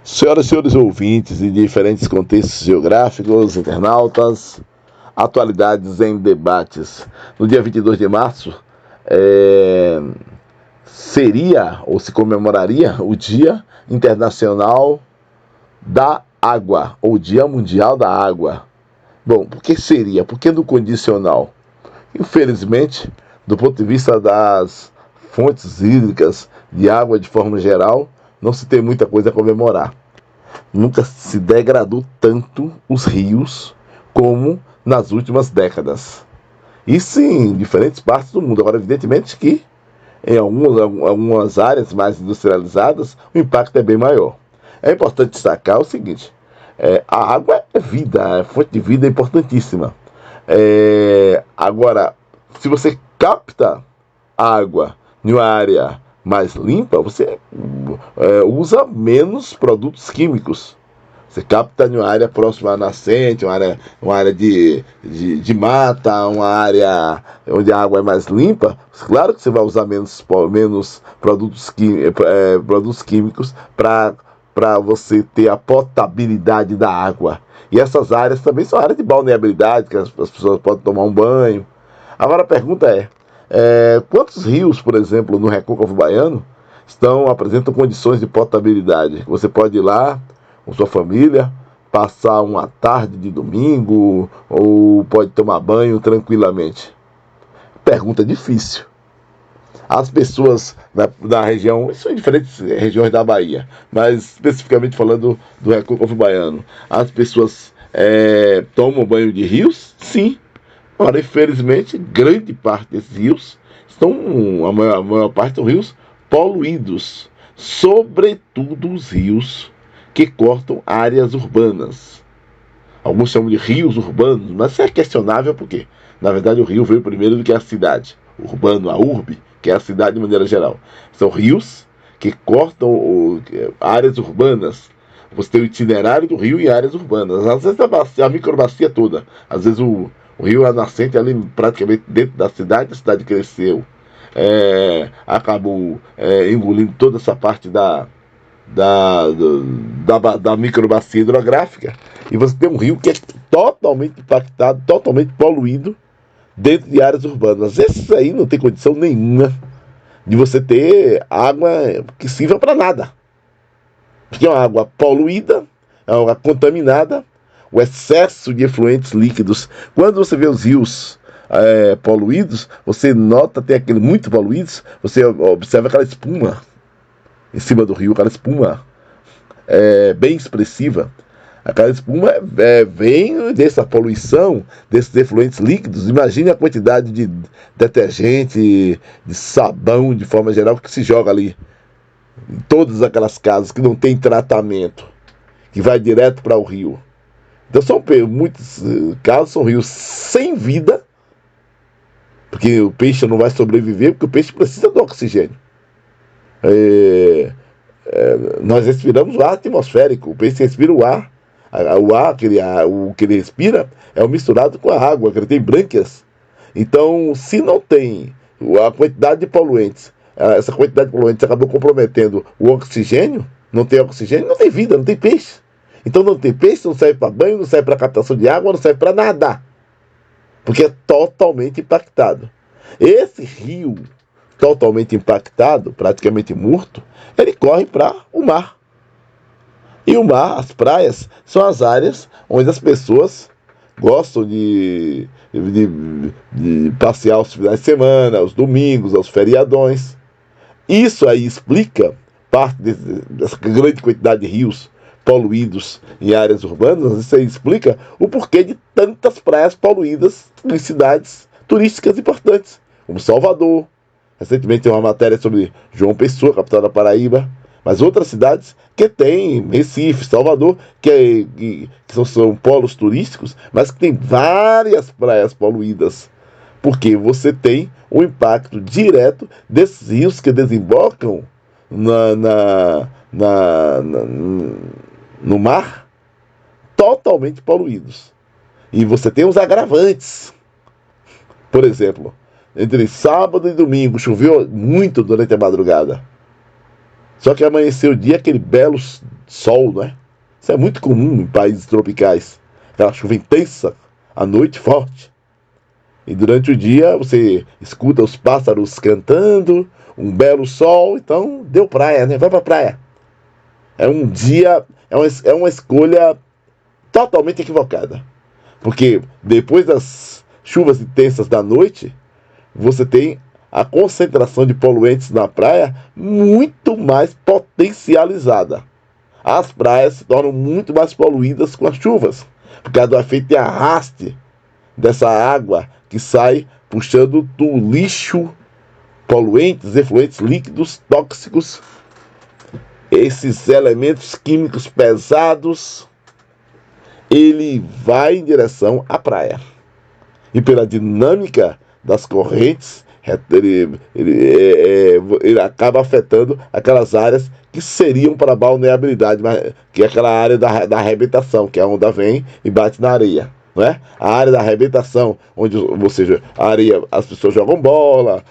Senhoras e senhores ouvintes de diferentes contextos geográficos, internautas, atualidades em debates. No dia 22 de março, seria ou se comemoraria o Dia Internacional da Água, ou Dia Mundial da Água. Bom, por que seria? Por que no condicional? Infelizmente, do ponto de vista das fontes hídricas de água de forma geral, não se tem muita coisa a comemorar. Nunca se degradou tanto os rios como nas últimas décadas. Isso em diferentes partes do mundo. Agora, evidentemente que em algumas áreas mais industrializadas, o impacto é bem maior. É importante destacar o seguinte: a água é vida, é fonte de vida importantíssima. Agora, se você capta água em uma área mais limpa, você usa menos produtos químicos. Você capta em uma área próxima à nascente, uma área de mata, uma área onde a água é mais limpa. Claro que você vai usar menos produtos químicos para você ter a potabilidade da água. E essas áreas também são áreas de balneabilidade, que as pessoas podem tomar um banho. Agora a pergunta quantos rios, por exemplo, no Recôncavo Baiano, apresentam condições de potabilidade? Você pode ir lá com sua família, passar uma tarde de domingo, ou pode tomar banho tranquilamente? Pergunta difícil. As pessoas da região, isso em diferentes regiões da Bahia, mas especificamente falando do Recôncavo Baiano, as pessoas tomam banho de rios? Sim. Ora, infelizmente, grande parte desses rios a maior parte são rios poluídos, sobretudo os rios que cortam áreas urbanas. Alguns chamam de rios urbanos, mas isso é questionável porque, na verdade, o rio veio primeiro do que a cidade. O urbano, a urbe, que é a cidade de maneira geral. São rios que cortam áreas urbanas. Você tem o itinerário do rio em áreas urbanas. Às vezes a microbacia toda. Às vezes o rio é nascente ali praticamente dentro da cidade, a cidade cresceu. Acabou engolindo toda essa parte da microbacia hidrográfica, e você tem um rio que é totalmente impactado, totalmente poluído dentro de áreas urbanas. Esses aí não tem condição nenhuma de você ter água que sirva para nada, porque é uma água poluída, é uma água contaminada, o excesso de efluentes líquidos. Quando você vê os rios poluídos, você nota, tem aquele muito poluídos, você observa aquela espuma em cima do rio, aquela espuma bem expressiva. Aquela espuma vem dessa poluição, desses efluentes líquidos. Imagine a quantidade de detergente, de sabão, de forma geral, que se joga ali em todas aquelas casas que não tem tratamento, que vai direto para o rio. Então muitos casos são rios sem vida, porque o peixe não vai sobreviver, porque o peixe precisa do oxigênio. Nós respiramos o ar atmosférico, o peixe respira o ar. O que ele respira é misturado com a água, que ele tem brânquias. Então, se não tem a quantidade de poluentes, essa quantidade de poluentes acabou comprometendo o oxigênio, não tem oxigênio, não tem vida, não tem peixe. Então não tem peixe, não serve para banho, não serve para captação de água, não serve para nada, porque é totalmente impactado. Esse rio totalmente impactado, praticamente morto, ele corre para o mar. E o mar, as praias, são as áreas onde as pessoas gostam de passear aos finais de semana, aos domingos, aos feriadões. Isso aí explica parte dessa grande quantidade de rios poluídos em áreas urbanas. Isso aí explica o porquê de tantas praias poluídas em cidades turísticas importantes, como Salvador. Recentemente tem uma matéria sobre João Pessoa, capital da Paraíba, mas outras cidades que tem, Recife, Salvador, que são polos turísticos, mas que tem várias praias poluídas, porque você tem o impacto direto desses rios que desembocam no mar, totalmente poluídos. E você tem os agravantes. Por exemplo, entre sábado e domingo choveu muito durante a madrugada. Só que amanheceu o dia, aquele belo sol, não é? Isso é muito comum em países tropicais. Aquela chuva intensa, à noite forte. E durante o dia você escuta os pássaros cantando, um belo sol, então deu praia, né? Vai pra praia. É um dia, é uma escolha totalmente equivocada. Porque depois das chuvas intensas da noite, você tem a concentração de poluentes na praia muito mais potencializada. As praias se tornam muito mais poluídas com as chuvas, por causa do efeito de arraste dessa água que sai puxando do lixo poluentes, efluentes líquidos, tóxicos, esses elementos químicos pesados, ele vai em direção à praia. E pela dinâmica das correntes, ele acaba afetando aquelas áreas que seriam para a balneabilidade, que é aquela área da arrebentação, que é a onda vem e bate na areia. Não é? A área da arrebentação, onde, ou seja, a areia, as pessoas jogam bola,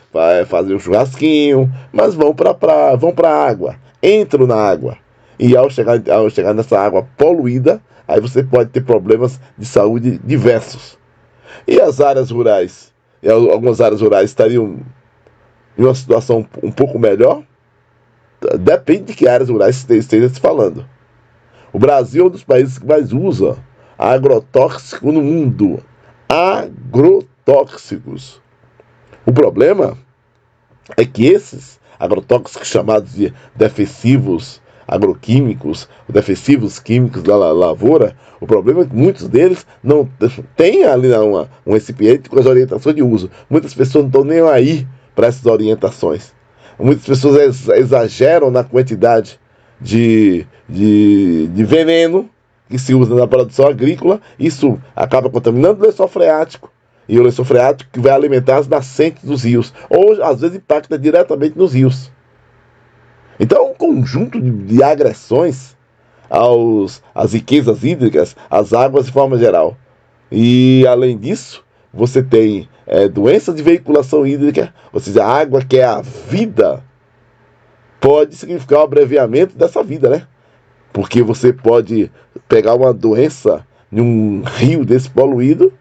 fazem um churrasquinho, mas vão para a água, entram na água. E ao chegar nessa água poluída, aí você pode ter problemas de saúde diversos. E as áreas rurais? E algumas áreas rurais estariam em uma situação um pouco melhor? Depende de que áreas rurais esteja se falando. O Brasil é um dos países que mais usa agrotóxico no mundo. Agrotóxicos. O problema é que esses agrotóxicos chamados de defensivos agroquímicos, defensivos químicos da lavoura, o problema é que muitos deles não têm ali um recipiente com as orientações de uso. Muitas pessoas não estão nem aí para essas orientações. Muitas pessoas exageram na quantidade de veneno que se usa na produção agrícola. Isso acaba contaminando o lençol freático, e o lençol freático que vai alimentar as nascentes dos rios, ou às vezes impacta diretamente nos rios. Então é um conjunto de agressões às riquezas hídricas, às águas de forma geral. E além disso, você tem doenças de veiculação hídrica, ou seja, a água que é a vida, pode significar um abreviamento dessa vida, né? Porque você pode pegar uma doença em um rio desse poluído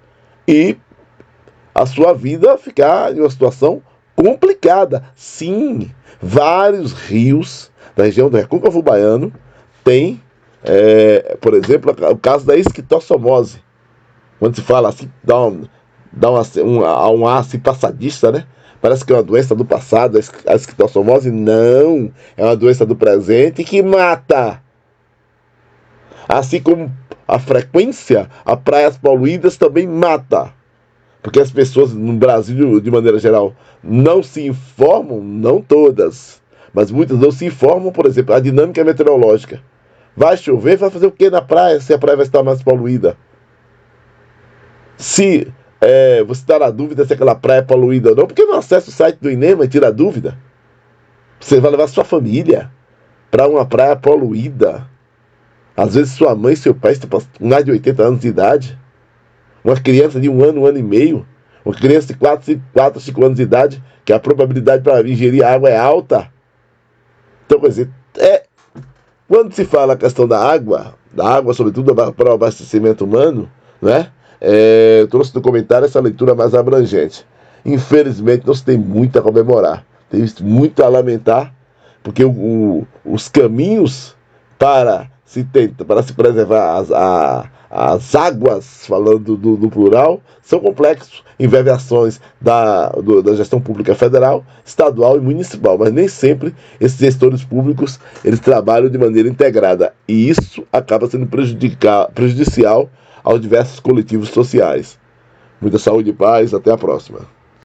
e a sua vida ficar em uma situação complicada. Sim, vários rios da região do Recôncavo Baiano têm, por exemplo, o caso da esquistossomose. Quando se fala assim, dá um ar assim passadista, né? Parece que é uma doença do passado, a esquistossomose. Não, é uma doença do presente que mata. Assim como a frequência a praias poluídas também mata. Porque as pessoas no Brasil, de maneira geral, não se informam, não todas, mas muitas não se informam, por exemplo, a dinâmica meteorológica. Vai chover, vai fazer o que na praia, se a praia vai estar mais poluída? Se você está na dúvida se aquela praia é poluída ou não, por que não acessa o site do INEMA e tira a dúvida? Você vai levar sua família para uma praia poluída. Às vezes sua mãe e seu pai estão com mais de 80 anos de idade. Uma criança de 1 ano, 1 ano e meio. Uma criança de 4, 5 anos de idade, que a probabilidade para ingerir água é alta. Então, quer dizer, quando se fala a questão da água sobretudo para o abastecimento humano, né? Eu trouxe no comentário essa leitura mais abrangente. Infelizmente, não se tem muito a comemorar. Tem muito a lamentar, porque os caminhos para se preservar as águas, falando do plural, são complexos, envolve ações da gestão pública federal, estadual e municipal, mas nem sempre esses gestores públicos eles trabalham de maneira integrada, e isso acaba sendo prejudicial aos diversos coletivos sociais. Muita saúde e paz, até a próxima.